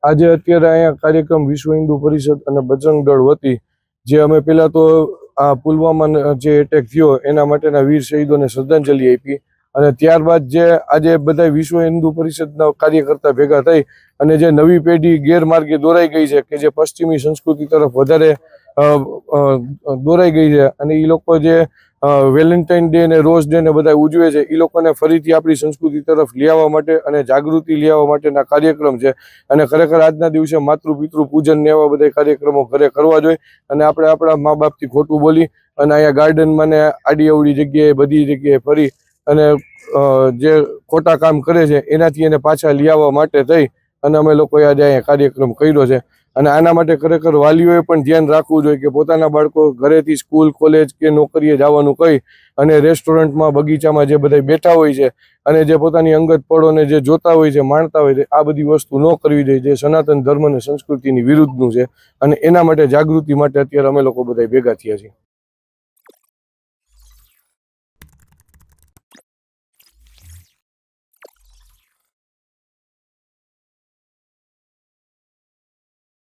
આજે અત્યારે અહીંયા કાર્યક્રમ વિશ્વ હિન્દુ પરિષદ અને બજરંગ દળ વતી જે અમે પહેલા તો આ પુલવામા જે એટેક થયો એના માટેના વીર શહીદોને શ્રદ્ધાંજલિ આપી અને ત્યારબાદ જે આજે બધા વિશ્વ હિન્દુ પરિષદના કાર્યકર્તા ભેગા થઈ અને જે નવી પેઢી ગેરમાર્ગે દોરાઈ ગઈ છે કે જે પશ્ચિમી સંસ્કૃતિ તરફ વધારે દોરાઈ ગઈ છે અને એ લોકો જે વેલેન્ટાઇન ડે ને રોઝ ડે ને બધા ઉજવે છે એ લોકોને ફરીથી આપણી સંસ્કૃતિ તરફ લઈ આવવા માટે અને જાગૃતિ લઈ આવવા માટેના કાર્યક્રમ છે અને ખરેખર આજના દિવસે માતૃ પિતૃ પૂજન ને એવા બધા કાર્યક્રમો ઘરે કરવા જોઈએ અને આપણે આપણા મા બાપથી ખોટું બોલી અને અહીંયા ગાર્ડનમાં ને આડી અવળી જગ્યાએ બધી જગ્યાએ ફરી અને જે ખોટા કામ કરે છે એનાથી એને પાછા લઈ આવવા માટે થઈ અને અમે લોકોએ આજે અહીંયા કાર્યક્રમ કર્યો છે અને આના માટે ખરેખર વાલીઓએ પણ ધ્યાન રાખવું જોઈએ કે પોતાના બાળકો ઘરેથી સ્કૂલ કોલેજ કે નોકરીએ જવાનું કહી અને રેસ્ટોરન્ટમાં બગીચામાં જે બધા બેઠા હોય છે અને જે પોતાની અંગત પળોને જે જોતા હોય છે માણતા હોય છે આ બધી વસ્તુ ન કરવી જોઈએ જે સનાતન ધર્મ અને સંસ્કૃતિની વિરુદ્ધનું છે અને એના માટે જાગૃતિ માટે અત્યારે અમે લોકો બધા ભેગા થયા છીએ।